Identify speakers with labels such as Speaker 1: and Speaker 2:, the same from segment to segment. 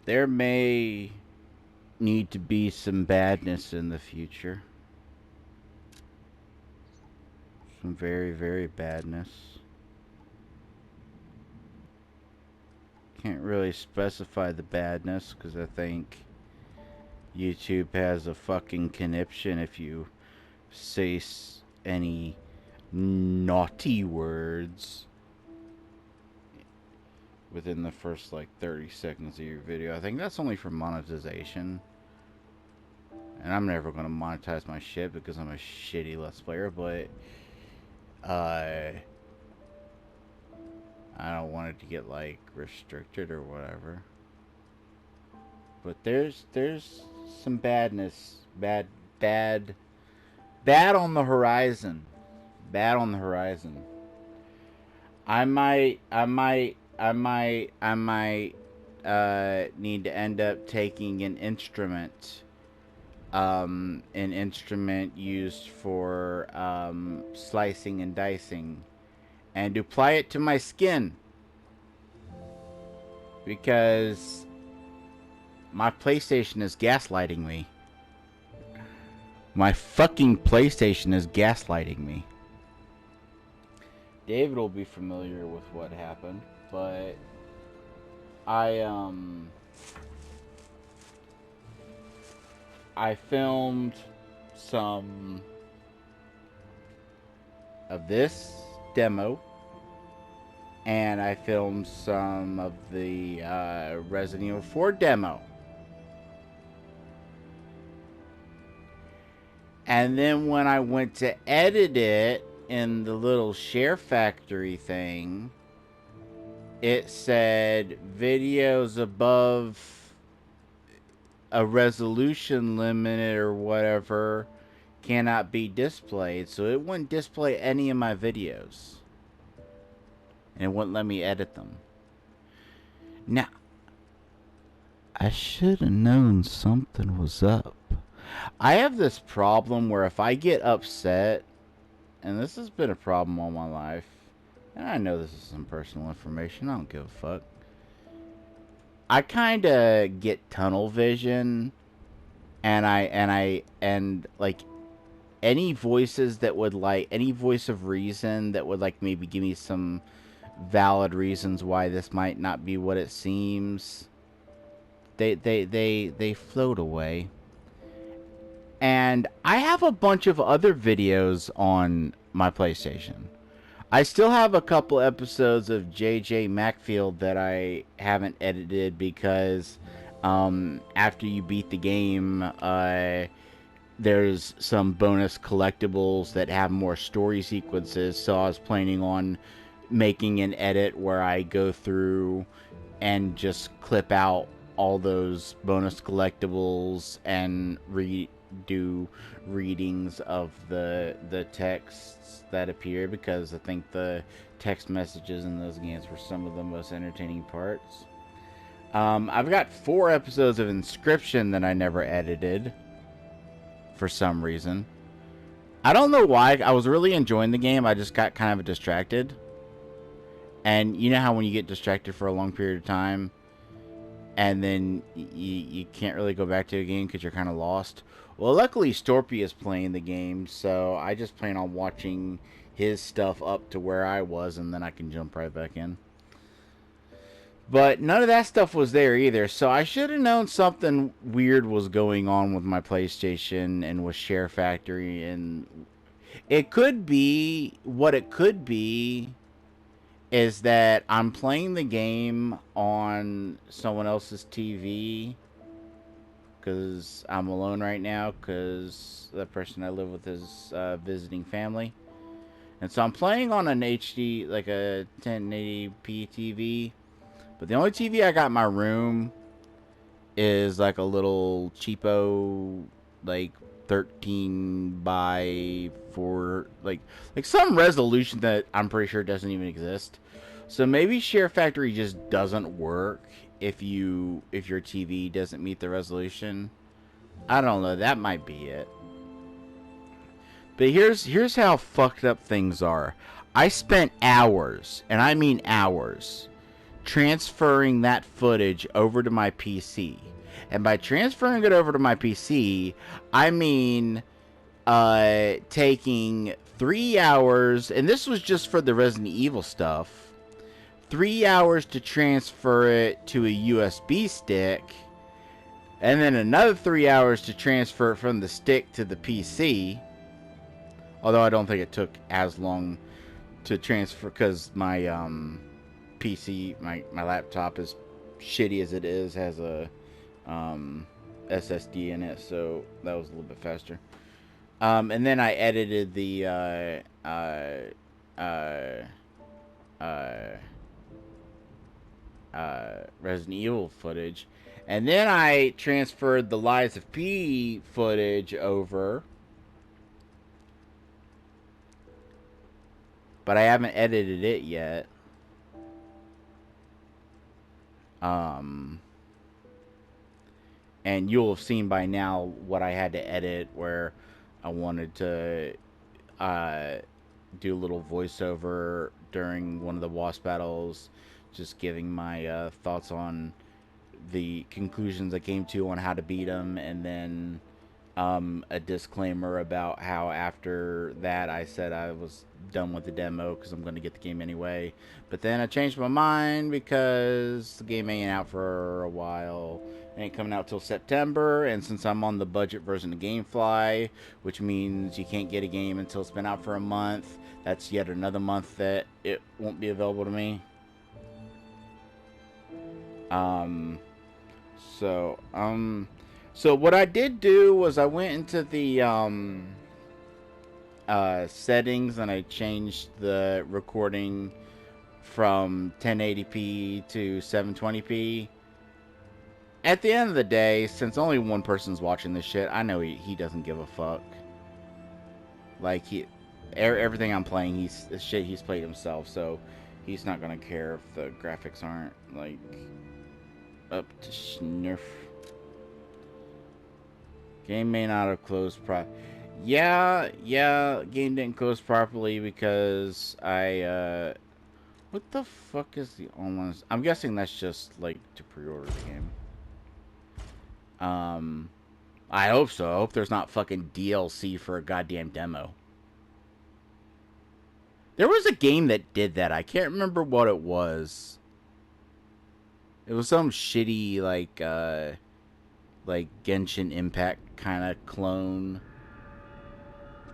Speaker 1: There may need to be some badness in the future. Some very, very badness. Can't really specify the badness because I think YouTube has a fucking conniption if you say any naughty words within the first like 30 seconds of your video. I think that's only for monetization. And I'm never going to monetize my shit because I'm a shitty Let's Player, but I don't want it to get like restricted or whatever. But there's some badness, bad on the horizon. Bad on the horizon. I might need to end up taking an instrument used for slicing and dicing, and apply it to my skin, because my PlayStation is gaslighting me. My fucking PlayStation is gaslighting me. David will be familiar with what happened, but I filmed some of this demo, and I filmed some of the Resident Evil 4 demo. And then when I went to edit it in the little Share Factory thing, it said videos above a resolution limit or whatever cannot be displayed. So it wouldn't display any of my videos. And it wouldn't let me edit them. Now, I should have known something was up. I have this problem where if I get upset, and this has been a problem all my life, and I know this is some personal information, I don't give a fuck. I kind of get tunnel vision, and like any voices that would like any voice of reason that would like maybe give me some valid reasons why this might not be what it seems, they float away. And I have a bunch of other videos on my PlayStation. I still have a couple episodes of JJ Macfield that I haven't edited because after you beat the game, there's some bonus collectibles that have more story sequences. So I was planning on making an edit where I go through and just clip out all those bonus collectibles and do readings of the texts that appear, because I think the text messages in those games were some of the most entertaining parts. I've got 4 episodes of Inscription that I never edited for some reason. I don't know why. I was really enjoying the game. I just got kind of distracted. And you know how when you get distracted for a long period of time and then you can't really go back to a game because you're kind of lost? Well, luckily Storpy is playing the game, so I just plan on watching his stuff up to where I was, and then I can jump right back in. But none of that stuff was there either, so I should have known something weird was going on with my PlayStation and with Share Factory. And it could be, what it could be is that I'm playing the game on someone else's TV, because I'm alone right now, because the person I live with is visiting family. And so I'm playing on an HD, like a 1080p TV. But the only TV I got in my room is like a little cheapo, like 13 by 4, like some resolution that I'm pretty sure doesn't even exist. So maybe Share Factory just doesn't work if your TV doesn't meet the resolution. I don't know, that might be it. But here's how fucked up things are. I spent hours, and I mean hours, transferring that footage over to my PC. And by transferring it over to my PC, I mean taking 3 hours, and this was just for the Resident Evil stuff, 3 hours to transfer it to a USB stick, and then another 3 hours to transfer it from the stick to the PC. Although I don't think it took as long to transfer, because my PC, my laptop, as shitty as it is, has a SSD in it, so that was a little bit faster. And then I edited the Resident Evil footage, and then I transferred the Lies of P footage over, but I haven't edited it yet. And you'll have seen by now what I had to edit, where I wanted to do a little voiceover during one of the boss battles, just giving my thoughts on the conclusions I came to on how to beat them, and then a disclaimer about how after that I said I was done with the demo because I'm going to get the game anyway. But then I changed my mind because the game ain't out for a while. It ain't coming out till September, and since I'm on the budget version of GameFly, which means you can't get a game until it's been out for a month, that's yet another month that it won't be available to me. So what I did do was I went into the settings, and I changed the recording from 1080p to 720p. At the end of the day, since only one person's watching this shit, I know he doesn't give a fuck. Like, everything I'm playing, he's played himself, so he's not gonna care if the graphics aren't, like, up to snuff. Game may not have closed Yeah, game didn't close properly because I, what the fuck is the online... I'm guessing that's just, like, to pre-order the game. I hope so. I hope there's not fucking DLC for a goddamn demo. There was a game that did that. I can't remember what it was. It was some shitty, like Genshin Impact kind of clone.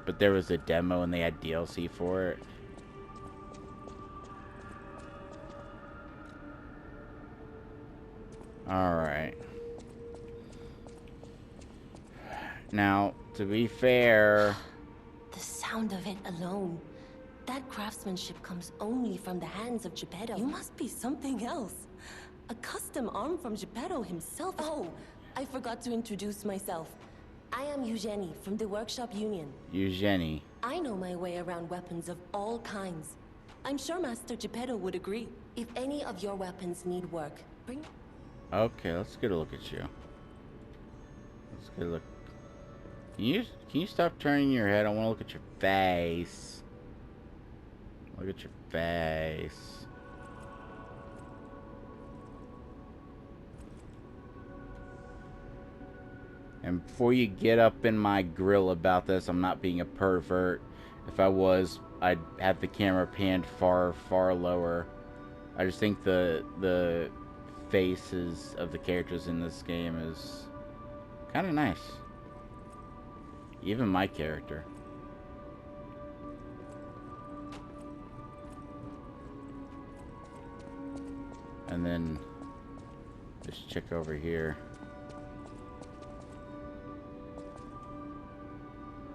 Speaker 1: But there was a demo and they had DLC for it. Alright. Now, to be fair...
Speaker 2: The sound of it alone. That craftsmanship comes only from the hands of Geppetto. You must be something else. A custom arm from Geppetto himself. Oh, I forgot to introduce myself. I am Eugenie from the Workshop Union.
Speaker 1: Eugenie.
Speaker 2: I know my way around weapons of all kinds. I'm sure Master Geppetto would agree. If any of your weapons need work, bring...
Speaker 1: Okay, let's get a look at you. Let's get a look. Can you stop turning your head? I want to look at your face. Look at your face. And before you get up in my grill about this, I'm not being a pervert. If I was, I'd have the camera panned far, far lower. I just think the faces of the characters in this game is kind of nice. Even my character. And then this chick over here.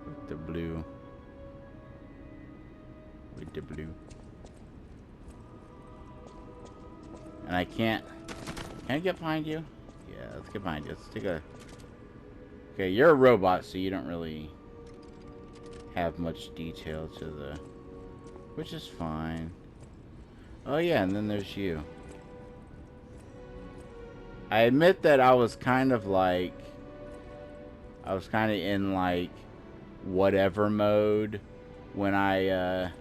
Speaker 1: With the blue. With the blue. And I can't... Can I get behind you? Yeah, let's get behind you. Let's take a... Okay, you're a robot, so you don't really have much detail to the... Which is fine. Oh yeah, and then there's you. I admit that I was kind of like... I was kind of in like... whatever mode when I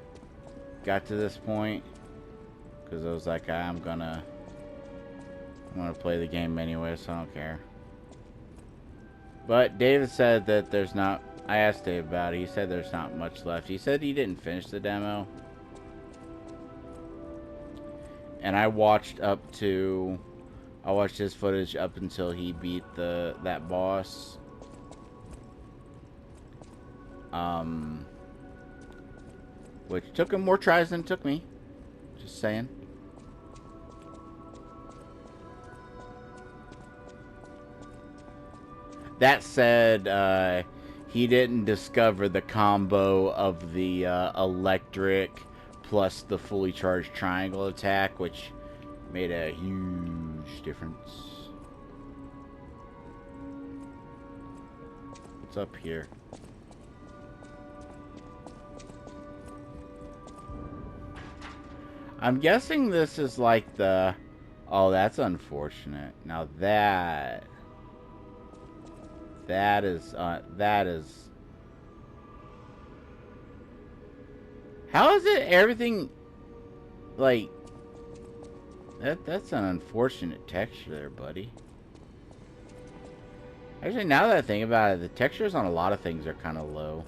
Speaker 1: got to this point. Because I was like, I'm gonna I'm gonna play the game anyway, so I don't care. But David said that there's not... I asked Dave about it. He said there's not much left. He said he didn't finish the demo. And I watched up to... I watched his footage up until he beat that boss. Which took him more tries than it took me. Just saying. That said, he didn't discover the combo of the electric plus the fully charged triangle attack, which made a huge difference. What's up here? I'm guessing this is like the... Oh, that's unfortunate. Now that is... How is it everything... Like... That's an unfortunate texture there, buddy. Actually, now that I think about it, the textures on a lot of things are kind of low.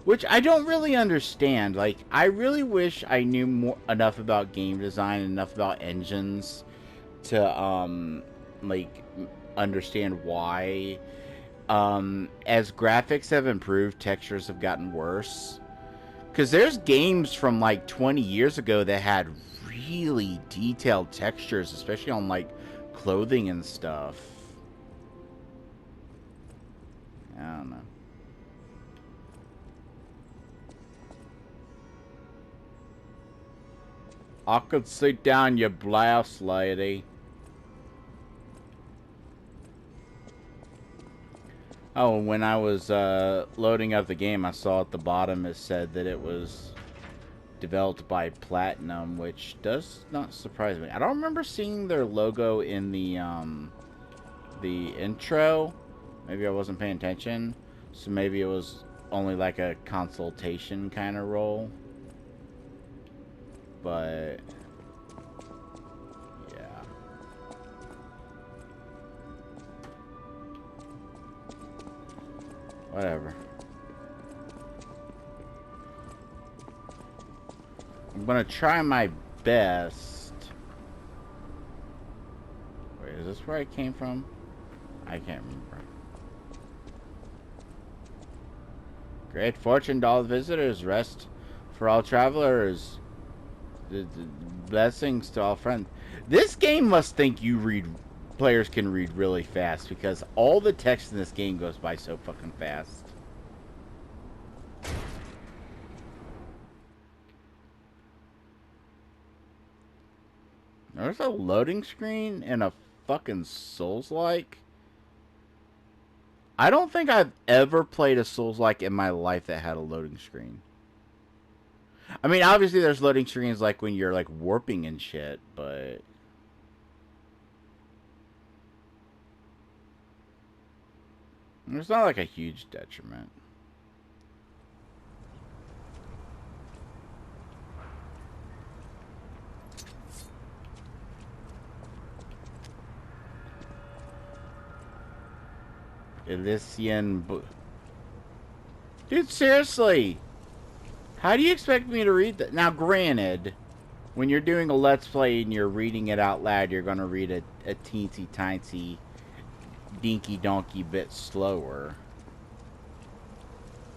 Speaker 1: Which I don't really understand. Like, I really wish I knew enough about game design, enough about engines to, like, understand why. As graphics have improved, textures have gotten worse. Because there's games from, like, 20 years ago that had really detailed textures, especially on, like, clothing and stuff. I don't know. I could sit down your blouse, lady. Oh, when I was loading up the game, I saw at the bottom it said that it was developed by Platinum, which does not surprise me. I don't remember seeing their logo in the intro. Maybe I wasn't paying attention, so maybe it was only like a consultation kind of role. But yeah. Whatever. I'm gonna try my best. Wait, is this where I came from? I can't remember. Great fortune to all visitors, rest for all travelers. The blessings to all friends. This game must think players can read really fast, because all the text in this game goes by so fucking fast. There's a loading screen in a fucking Souls-like. I don't think I've ever played a Souls-like in my life that had a loading screen. I mean, obviously there's loading screens like when you're like warping and shit, but it's not like a huge detriment. Elysian... Dude, seriously! How do you expect me to read that? Now, granted, when you're doing a Let's Play and you're reading it out loud, you're going to read a teensy-tiny, dinky-donkey bit slower.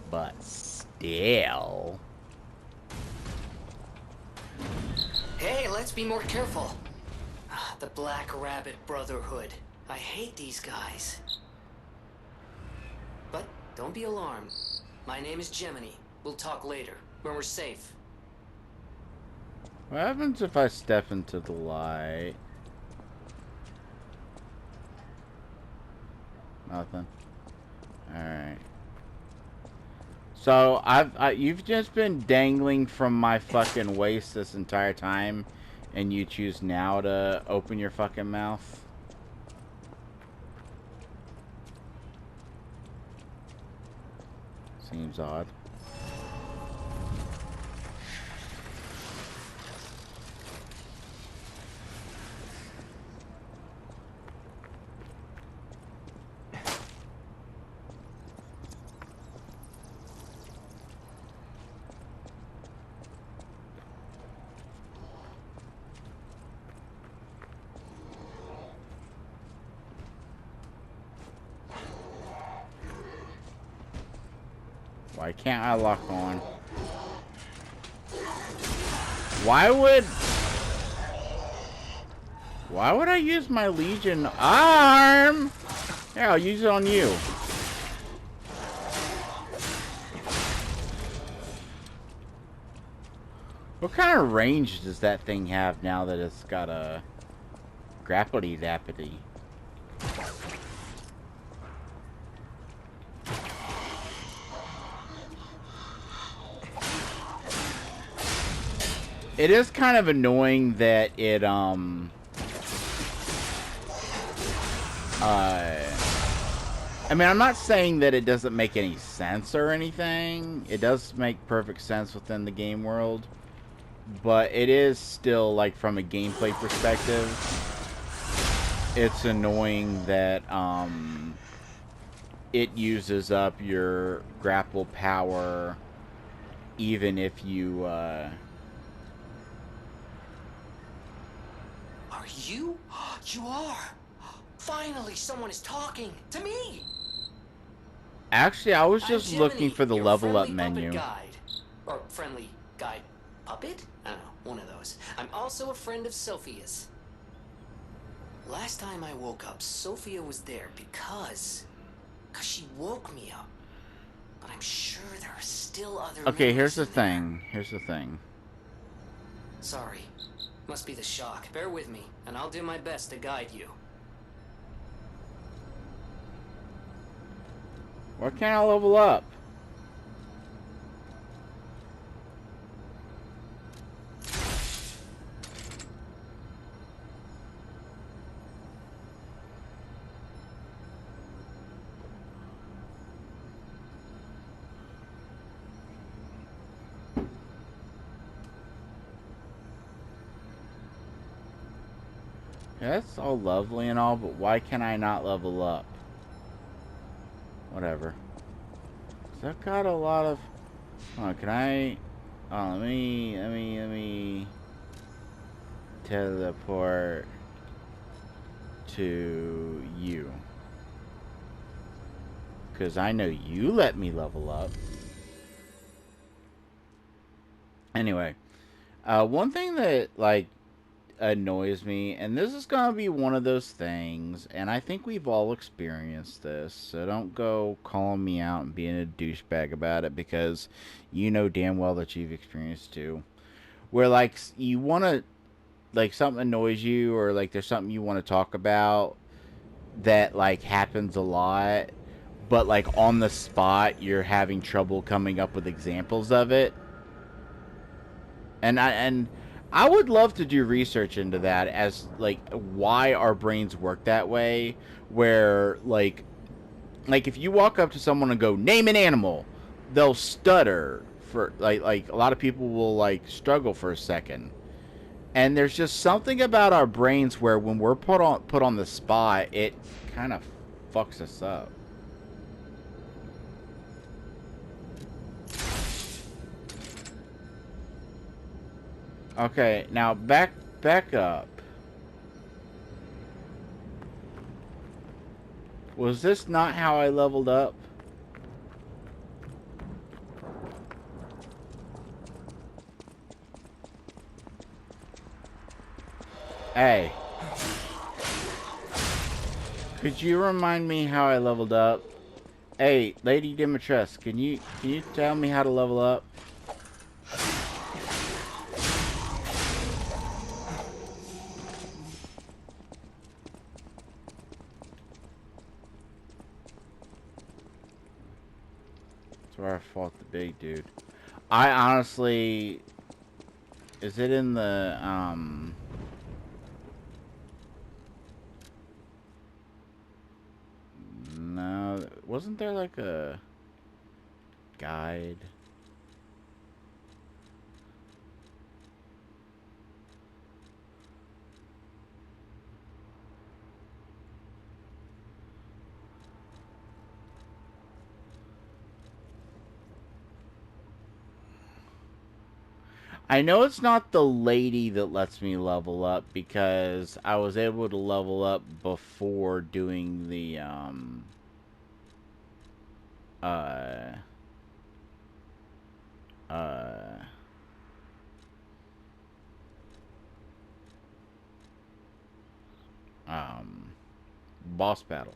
Speaker 1: But still...
Speaker 3: Hey, let's be more careful. The Black Rabbit Brotherhood. I hate these guys. But don't be alarmed. My name is Gemini. We'll talk later, when we're safe.
Speaker 1: What happens if I step into the light? Nothing. Alright. So, you've just been dangling from my fucking waist this entire time, and you choose now to open your fucking mouth? Seems odd. Why can't I lock on? Why would I use my Legion arm? Yeah, I'll use it on you. What kind of range does that thing have now that it's got a grappity-dappity? It is kind of annoying that it, I mean, I'm not saying that it doesn't make any sense or anything. It does make perfect sense within the game world. But it is still, like, from a gameplay perspective, it's annoying that, it uses up your grapple power even if you,
Speaker 3: Are you? You are! Finally, someone is talking to me!
Speaker 1: Actually, I was just
Speaker 3: Jiminy,
Speaker 1: looking for the
Speaker 3: your
Speaker 1: level up
Speaker 3: friendly
Speaker 1: menu.
Speaker 3: puppet guide. Or friendly guide puppet? I don't know, one of those. I'm also a friend of Sophia's. Last time I woke up, Sophia was there because she woke me up. But I'm sure there are still other
Speaker 1: Okay, here's
Speaker 3: memories
Speaker 1: the
Speaker 3: in there.
Speaker 1: thing. Here's the thing.
Speaker 3: Sorry. Must be the shock. Bear with me, and I'll do my best to guide you.
Speaker 1: Why can't I level up? Yeah, that's all lovely and all, but why can I not level up? Whatever. 'Cause I've got a lot of... Oh, can I... Oh, let me... teleport to you. Because I know you let me level up. Anyway. One thing that, like, annoys me, and this is gonna be one of those things, and I think we've all experienced this, so don't go calling me out and being a douchebag about it, because you know damn well that you've experienced too, where, like, you want to, like, something annoys you, or, like, there's something you want to talk about that, like, happens a lot, but, like, on the spot, you're having trouble coming up with examples of it. And I would love to do research into that, as, like, why our brains work that way, where, like if you walk up to someone and go, name an animal, they'll stutter for, like a lot of people will, like, struggle for a second. And there's just something about our brains where when we're put on the spot, it kind of fucks us up. Okay, now back up. Was this not how I leveled up? Hey. Could you remind me how I leveled up? Hey, Lady Dimitrescu, can you tell me how to level up? That's where I fought the big dude. I honestly... Is it in the, No, wasn't there like a guide? I know it's not the lady that lets me level up, because I was able to level up before doing the, Uh, boss battle.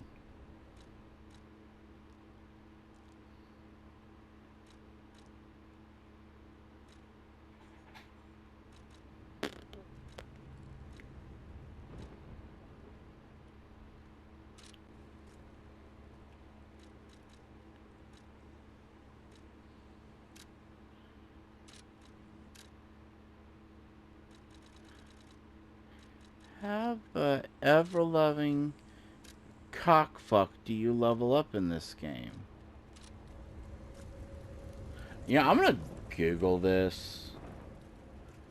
Speaker 1: How the ever-loving cockfuck do you level up in this game? Yeah, I'm gonna Google this.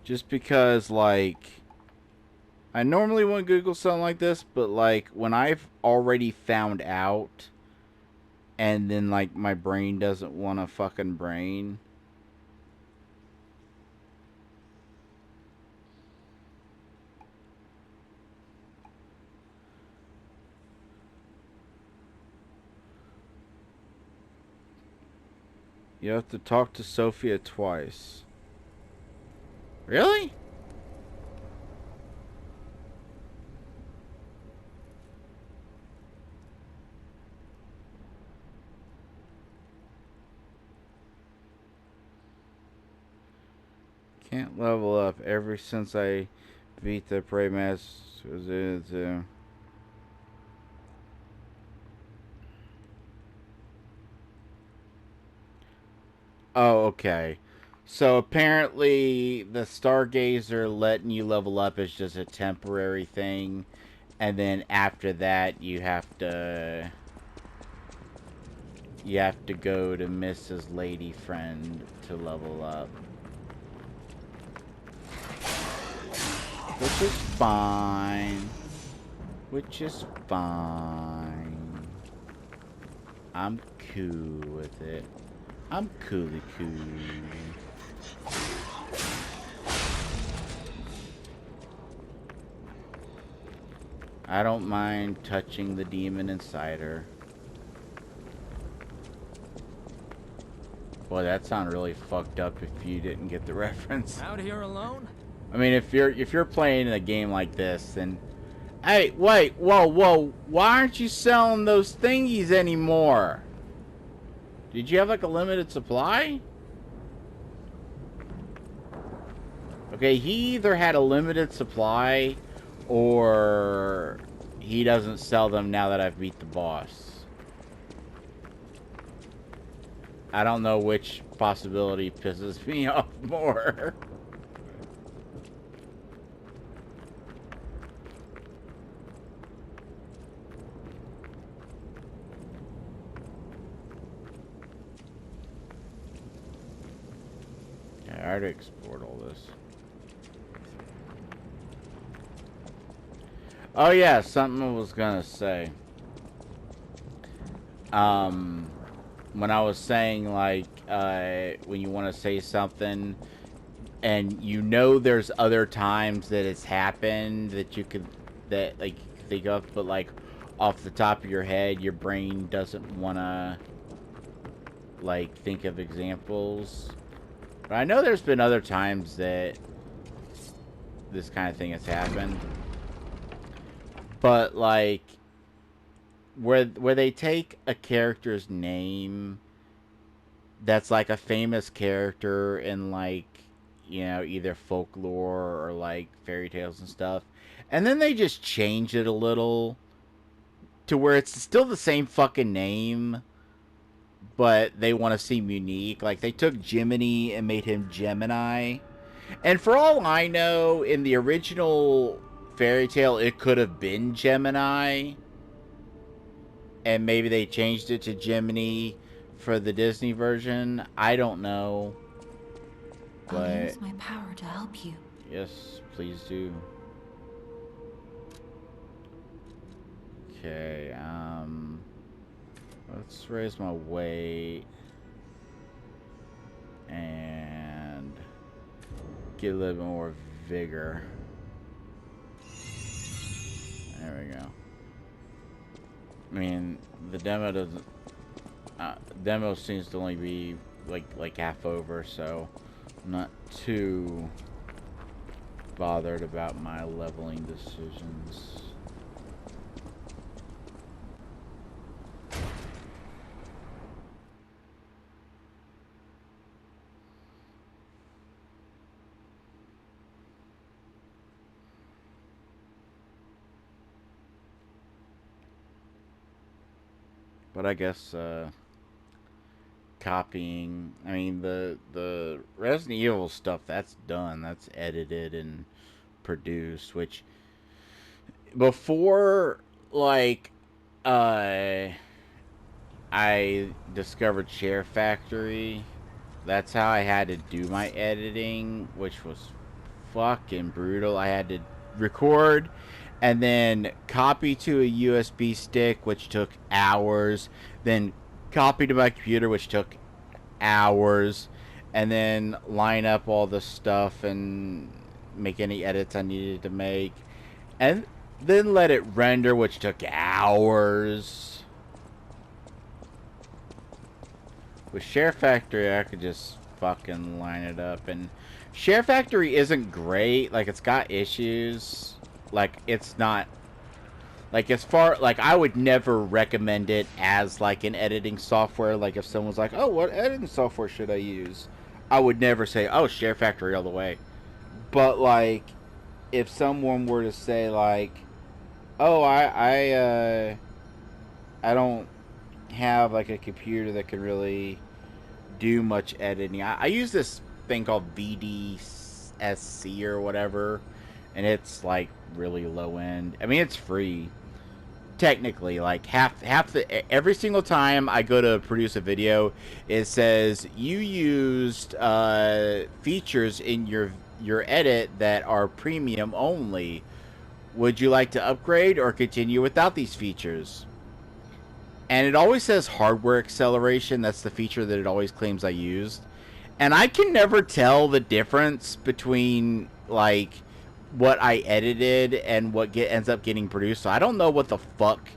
Speaker 1: Just because, like, I normally wouldn't Google something like this, but, like, when I've already found out, and then, like, my brain doesn't want a fucking brain. You have to talk to Sophia twice. Really? Can't level up ever since I beat the Prey Master. Oh, okay. So apparently the Stargazer letting you level up is just a temporary thing. And then after that you have to go to Mrs. Lady Friend to level up. Which is fine. Which is fine. I'm cool with it. I'm coolly cool. I don't mind touching the demon inside her. Boy, that sounded really fucked up if you didn't get the reference.
Speaker 4: Out here alone?
Speaker 1: I mean, if you're playing a game like this, then hey, wait, whoa, why aren't you selling those thingies anymore? Did you have like a limited supply? Okay, he either had a limited supply or he doesn't sell them now that I've beat the boss. I don't know which possibility pisses me off more. I already explored all this. Oh yeah, something I was gonna say. When I was saying like, when you want to say something, and you know there's other times that it's happened that you could, that like you could think of, but like off the top of your head, your brain doesn't wanna like think of examples. But I know there's been other times that this kind of thing has happened. But like where they take a character's name that's like a famous character in like, you know, either folklore or like fairy tales and stuff, and then they just change it a little to where it's still the same fucking name, but they want to seem unique. Like they took Jiminy and made him Gemini. And for all I know, in the original fairy tale, it could have been Gemini. And maybe they changed it to Gemini for the Disney version. I don't know.
Speaker 2: I'll
Speaker 1: But
Speaker 2: use my power to help you.
Speaker 1: yes, please do. Okay, let's raise my weight and get a little bit more vigor. There we go. I mean, the demo doesn't. Demo seems to only be like half over, so I'm not too bothered about my leveling decisions. But I guess copying, I mean the Resident Evil stuff, that's done. That's edited and produced, which before like I discovered Share Factory, that's how I had to do my editing, which was fucking brutal. I had to record and then copy to a USB stick, which took hours, then copy to my computer, which took hours, and then line up all the stuff and make any edits I needed to make, and then let it render, which took hours. With Share Factory, I could just fucking line it up, and Share Factory isn't great. Like, it's got issues. Like, it's not, like, as far, like, I would never recommend it as, like, an editing software. Like, if someone's like, oh, what editing software should I use? I would never say, oh, Share Factory all the way. But, like, if someone were to say, like, oh, I don't have, like, a computer that can really do much editing. I use this thing called VDSC or whatever, and it's, like, really low end. I mean, it's free technically. Like every single time I go to produce a video, it says you used features in your edit that are premium only. Would you like to upgrade or continue without these features? And it always says hardware acceleration. That's the feature that it always claims I used. And I can never tell the difference between, like, what I edited and what ends up getting produced. So I don't know what the fuck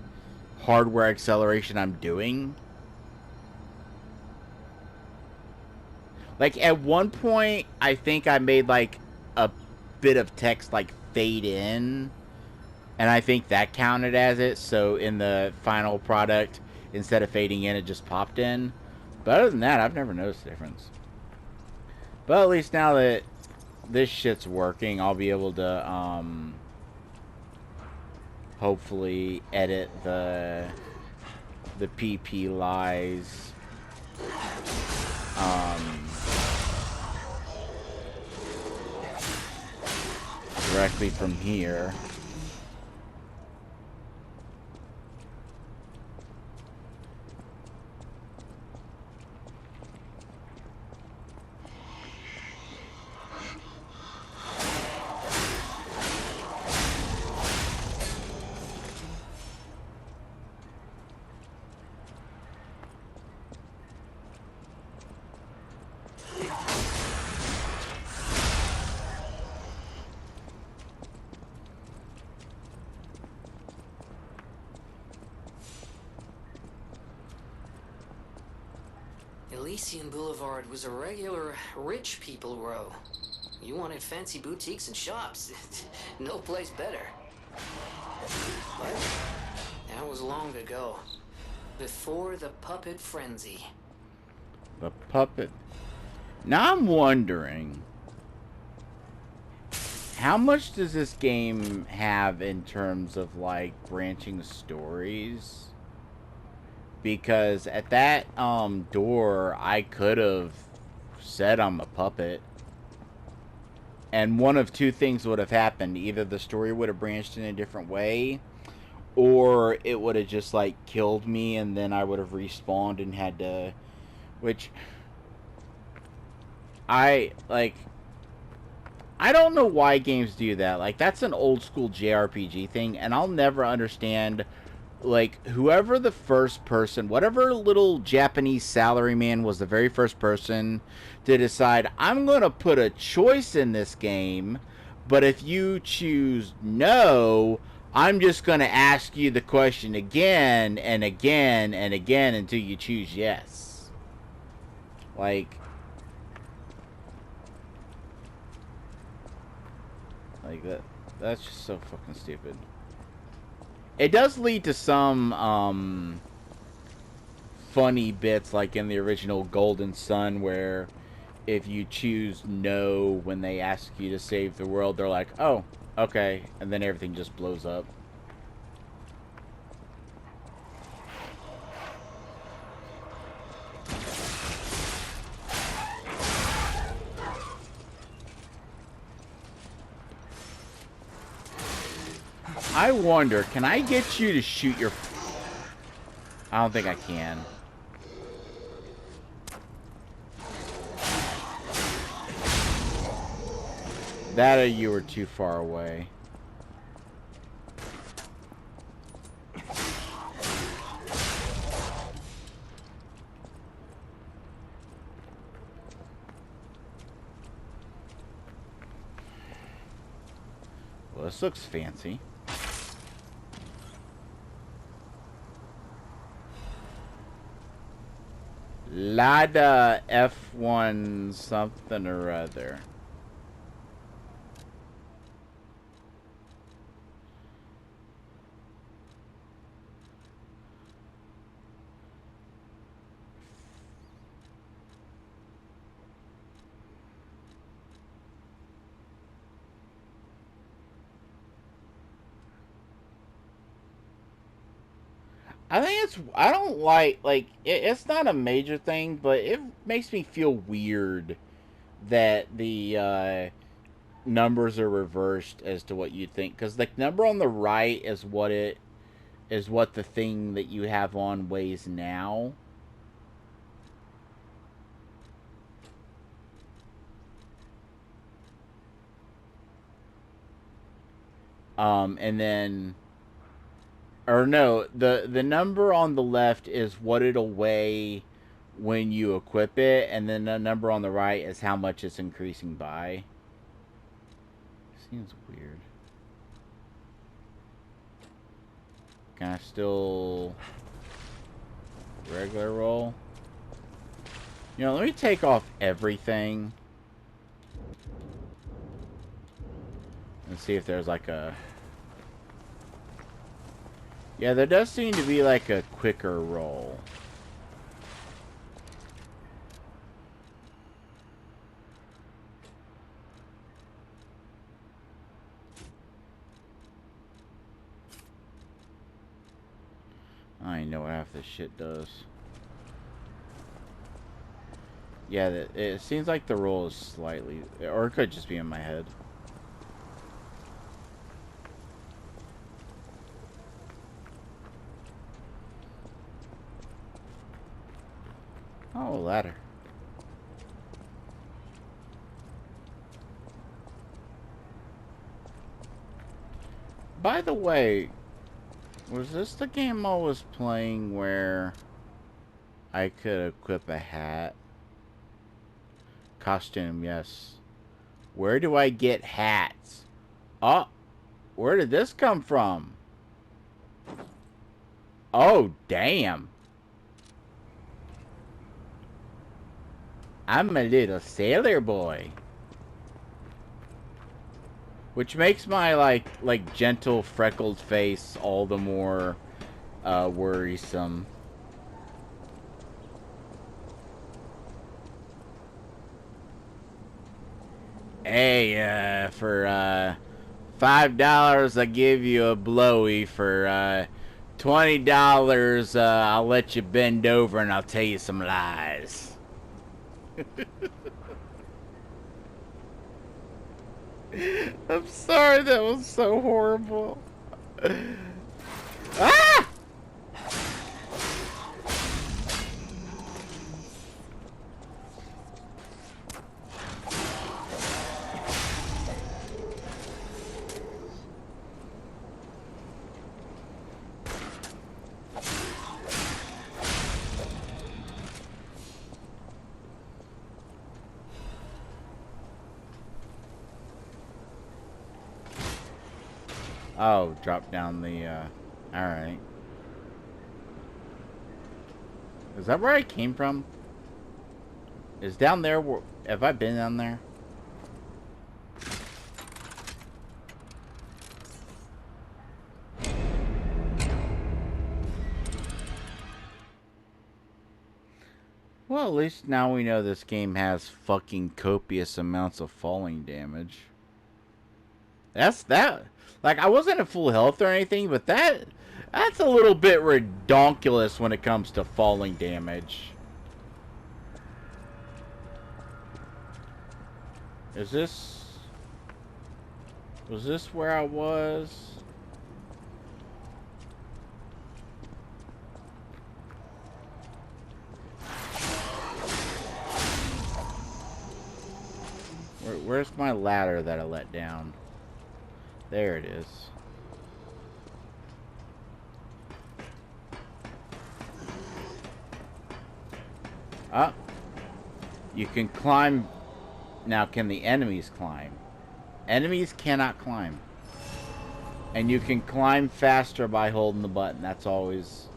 Speaker 1: hardware acceleration I'm doing. Like, at one point, I think I made, like, a bit of text, like, fade in. And I think that counted as it. So in the final product, instead of fading in, it just popped in. But other than that, I've never noticed a difference. But at least now that this shit's working, I'll be able to hopefully edit the PP lies directly from here.
Speaker 3: Elysian Boulevard was a regular rich people row. You wanted fancy boutiques and shops. No place better. But that was long ago. Before the puppet frenzy.
Speaker 1: The puppet. Now I'm wondering, how much does this game have in terms of, like, branching stories? Because at that door, I could have said I'm a puppet. And one of two things would have happened. Either the story would have branched in a different way, or it would have just, like, killed me, and then I would have respawned and had to... Which... I don't know why games do that. Like, that's an old school JRPG thing, and I'll never understand... Like, whoever the first person, whatever little Japanese salaryman was the very first person to decide, I'm going to put a choice in this game, but if you choose no, I'm just going to ask you the question again and again and again until you choose yes. Like that's just so fucking stupid. It does lead to some funny bits, like in the original Golden Sun, where if you choose no when they ask you to save the world, they're like, oh, okay, and then everything just blows up. I wonder, can I get you to shoot your... I don't think I can. That or you were too far away. Well, this looks fancy. Lada F1 something or other. I think it's, I don't like it's not a major thing, but it makes me feel weird that the numbers are reversed as to what you think, because the number on the right is what the thing that you have on weighs now. And then, or no, the number on the left is what it'll weigh when you equip it, and then the number on the right is how much it's increasing by. Seems weird. Can I still regular roll? You know, let me take off everything and see if there's like a... Yeah, there does seem to be like a quicker roll. I know what half this shit does. Yeah, it seems like the roll is slightly... Or it could just be in my head. Oh, ladder. By the way, was this the game I was playing where I could equip a hat? Costume, yes. Where do I get hats? Oh, where did this come from? Oh, damn. I'm a little sailor boy. Which makes my, like gentle, freckled face all the more, worrisome. Hey, for, $5 I give you a blowy. For, $20, I'll let you bend over and I'll tell you some lies. I'm sorry, that was so horrible. Ah! Oh, drop down the, alright. Is that where I came from? Is down there... Have I been down there? Well, at least now we know this game has fucking copious amounts of falling damage. That's that. Like, I wasn't at full health or anything, but that's a little bit redonkulous when it comes to falling damage. Is this... Was this where I was? Where's my ladder that I let down? There it is. Ah. You can climb. Now, can the enemies climb? Enemies cannot climb. And you can climb faster by holding the button. That's always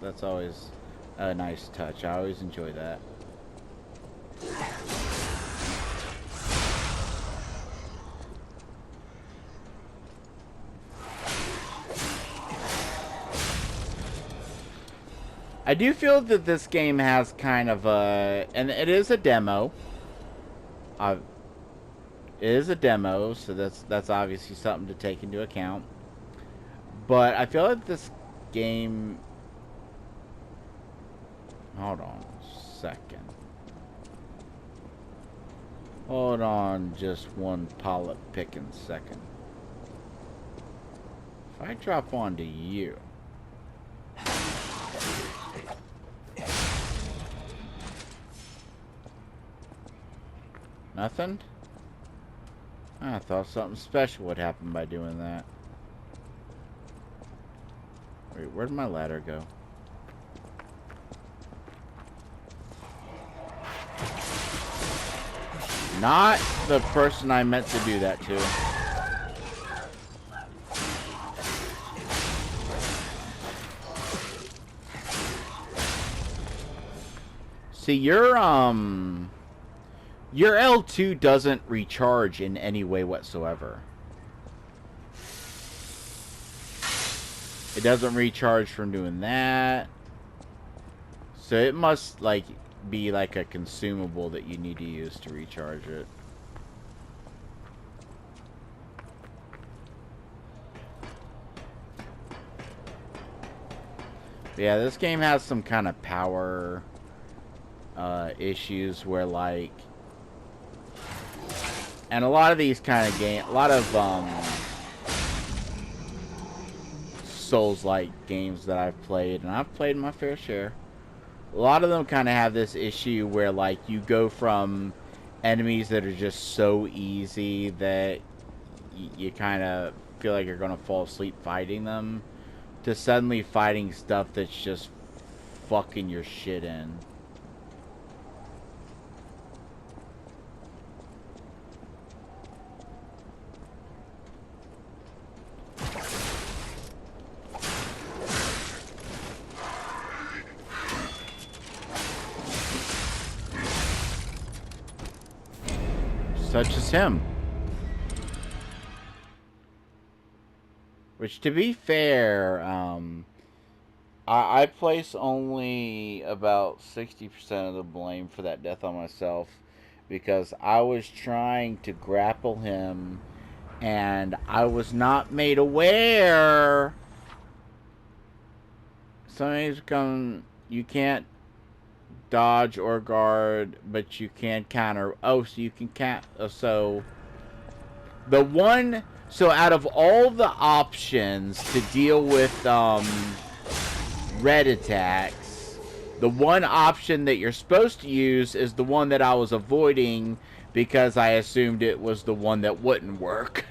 Speaker 1: a nice touch. I always enjoy that. I do feel that this game has kind of a... And it is a demo. It is a demo, so that's obviously something to take into account. But I feel like this game... Hold on a second. Hold on just one pollet picking second. If I drop onto you... Nothing? I thought something special would happen by doing that. Wait, where'd my ladder go? Not the person I meant to do that to. See, your L2 doesn't recharge in any way whatsoever. It doesn't recharge from doing that. So it must, like, be like a consumable that you need to use to recharge it. But yeah, this game has some kind of power issues where, like... And a lot of these kind of games, a lot of Souls-like games that I've played, and I've played my fair share, a lot of them kind of have this issue where, like, you go from enemies that are just so easy that you kind of feel like you're going to fall asleep fighting them, to suddenly fighting stuff that's just fucking your shit in. Such as him. Which, to be fair, I place only about 60% of the blame for that death on myself, because I was trying to grapple him and I was not made aware. Somebody's come, you can't dodge or guard, but you can counter. Oh, so you can so the one, so out of all the options to deal with red attacks, the one option that you're supposed to use is the one that I was avoiding because I assumed it was the one that wouldn't work.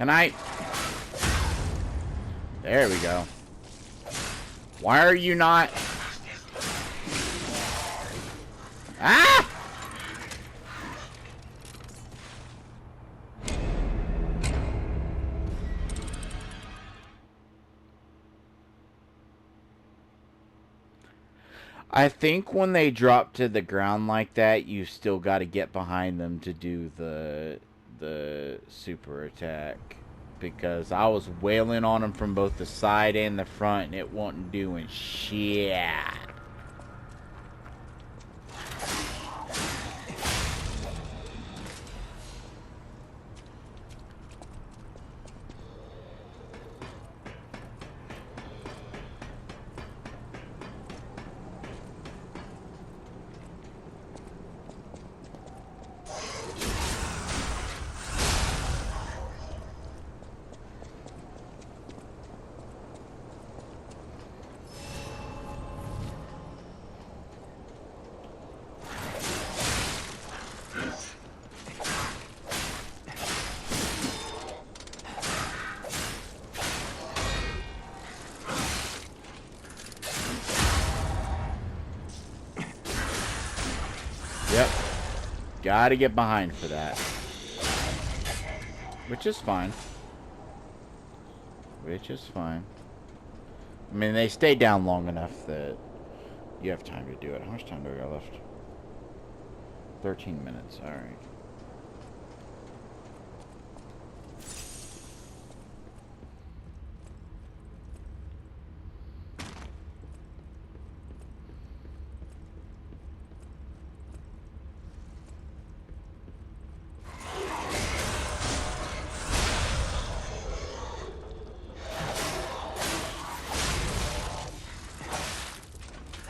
Speaker 1: Can I? There we go. Why are you not? Ah! I think when they drop to the ground like that, you still got to get behind them to do the super attack. Because I was wailing on them from both the side and the front, and it wasn't doing shit. Yep. Gotta get behind for that. Which is fine. Which is fine. I mean, they stay down long enough that you have time to do it. How much time do I got left? 13 minutes. Alright.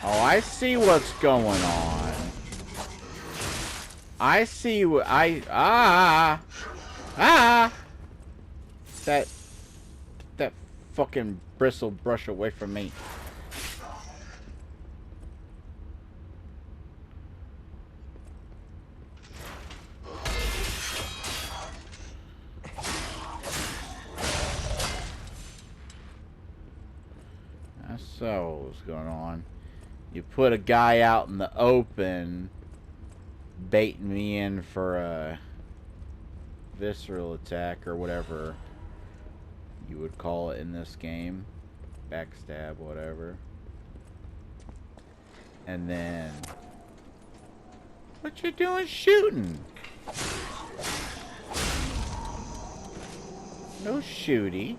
Speaker 1: Oh, I see what's going on. I see what that fucking bristle brush away from me. That's so what's going on. You put a guy out in the open, baiting me in for a visceral attack or whatever you would call it in this game. Backstab, whatever. And then... what you doing shooting? No shooty.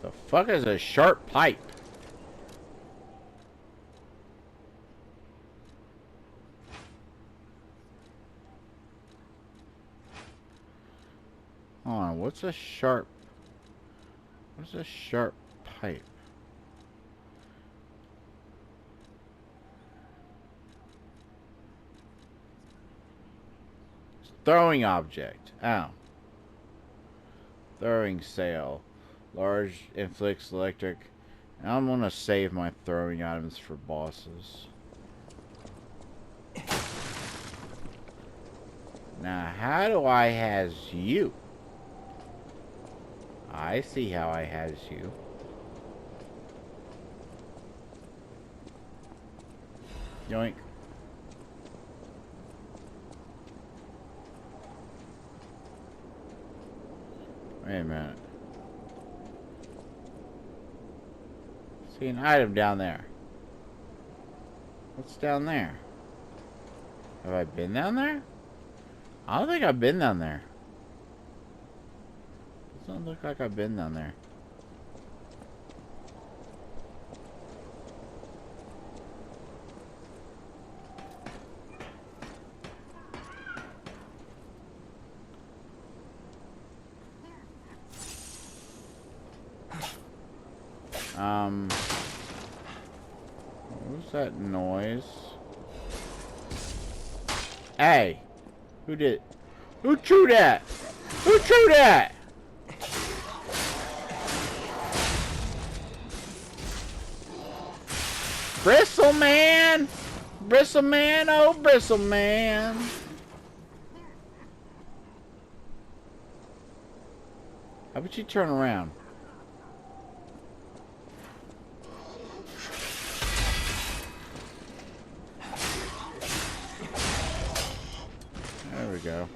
Speaker 1: The fuck is a sharp pipe? Hold on, what's a sharp pipe? Throwing object. Oh. Throwing sail. Large inflicts electric. And I'm gonna save my throwing items for bosses. Now, how do I has you? I see how I has you. Yoink. Wait a minute. See an item down there. What's down there? Have I been down there? I don't think I've been down there. Doesn't look like I've been down there. What was that noise? Hey! Who threw that? Who threw that? Bristle man! Bristle man, oh bristle man! How about you turn around? There we go.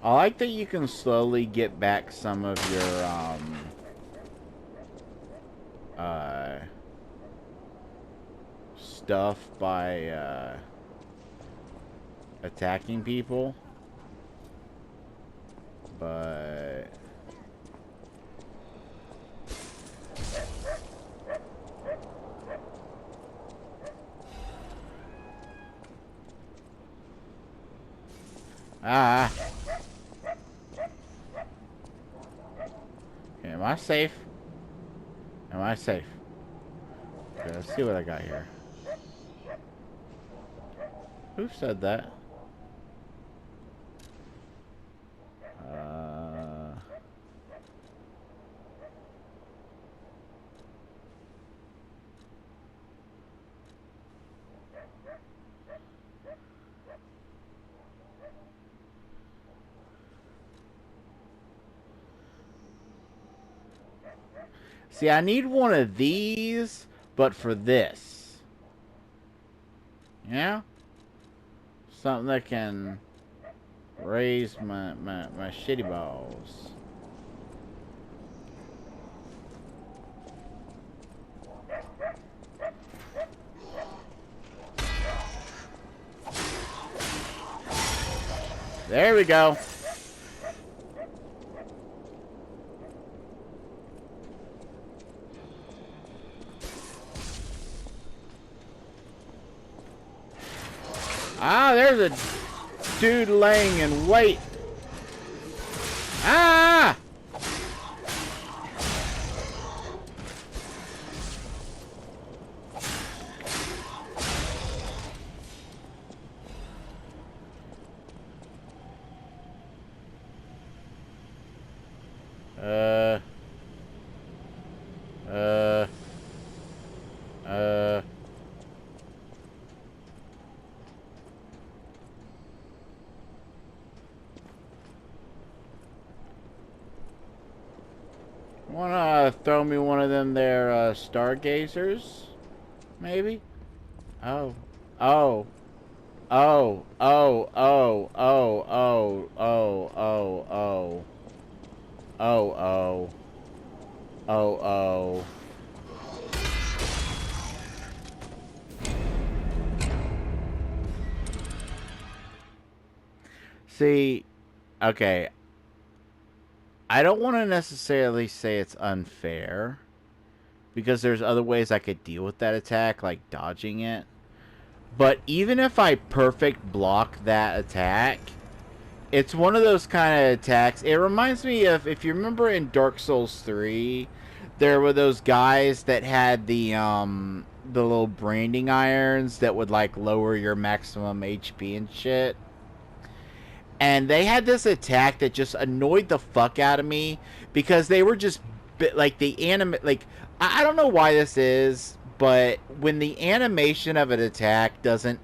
Speaker 1: I like that you can slowly get back some of your, stuff by, attacking people. But... Ah! Okay, am I safe? Am I safe? Okay, let's see what I got here. Who said that? See, I need one of these, but for this. Yeah? Something that can raise my shitty balls. There we go. Ah, there's a dude laying in wait. Ah! Wanna throw me one of them there stargazers? Maybe? Oh. Oh. Oh. Oh. Oh. Oh. Oh. Oh. Oh. Oh. Oh. Oh. Oh. Oh. See, okay. I don't want to necessarily say it's unfair, because there's other ways I could deal with that attack, like dodging it. But even if I perfect block that attack, it's one of those kind of attacks. It reminds me of, if you remember in Dark Souls 3, there were those guys that had the little branding irons that would like lower your maximum HP and shit. And they had this attack that just annoyed the fuck out of me, because they were just like the I don't know why this is, but when the animation of an attack doesn't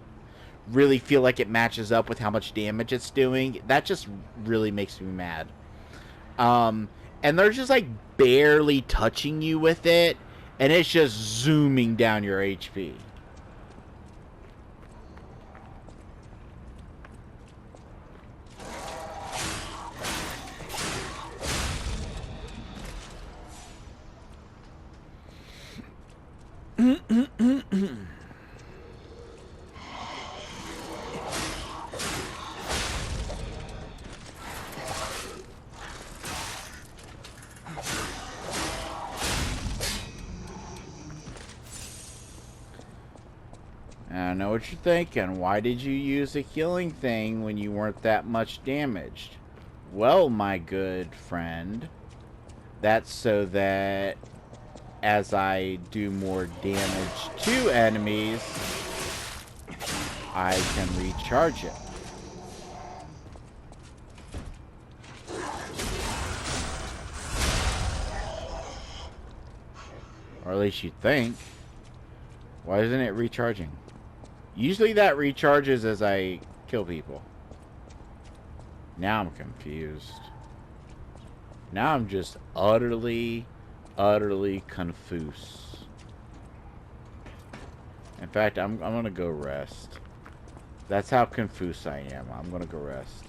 Speaker 1: really feel like it matches up with how much damage it's doing, that just really makes me mad. And they're just like barely touching you with it, and it's just zooming down your HP. I know what you're thinking. Why did you use a healing thing when you weren't that much damaged? Well, my good friend, that's so that as I do more damage to enemies, I can recharge it. Or at least you'd think. Why isn't it recharging? Usually that recharges as I kill people. Now I'm confused. Now I'm just utterly confused. In fact, I'm gonna go rest. That's how confused I am. I'm gonna go rest.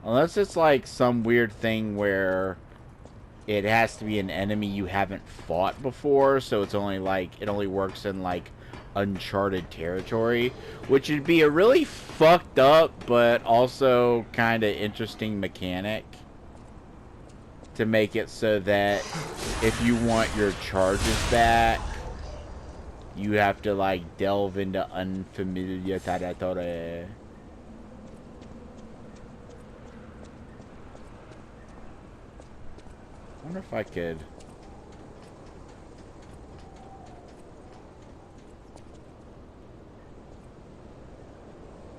Speaker 1: Unless it's like some weird thing where it has to be an enemy you haven't fought before, so it's only like, it only works in like uncharted territory, which would be a really fucked up but also kind of interesting mechanic to make it so that if you want your charges back, you have to like delve into unfamiliar territory. I wonder if I could.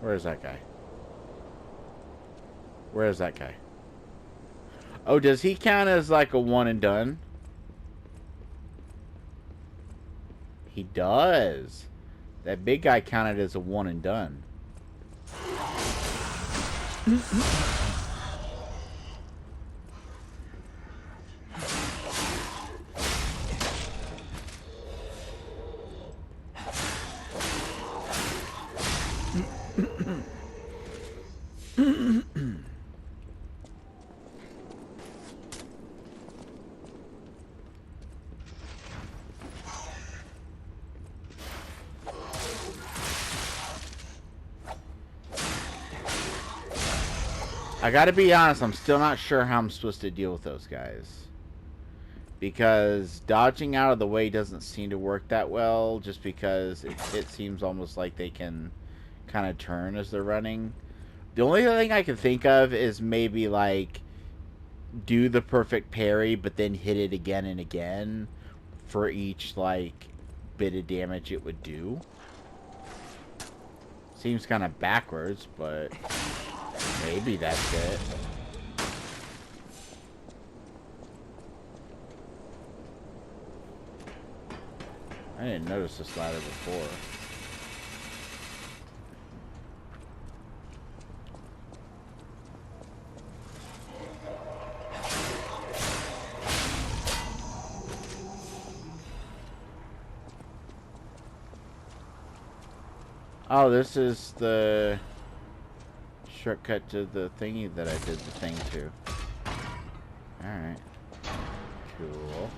Speaker 1: Where is that guy? Where is that guy? Oh, does he count as like a one and done? He does. That big guy counted as a one and done. I gotta be honest, I'm still not sure how I'm supposed to deal with those guys. Because dodging out of the way doesn't seem to work that well, just because it seems almost like they can kind of turn as they're running. The only thing I can think of is maybe like do the perfect parry, but then hit it again and again for each like bit of damage it would do. Seems kind of backwards, but maybe that's it. I didn't notice this ladder before. Oh, this is the shortcut to the thingy that I did the thing to. Alright. Cool.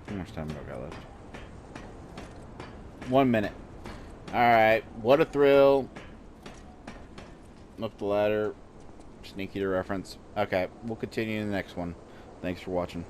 Speaker 1: How much time do I got left? 1 minute. Alright, what a thrill. Up the ladder. Sneaky to reference. Okay, we'll continue in the next one. Thanks for watching.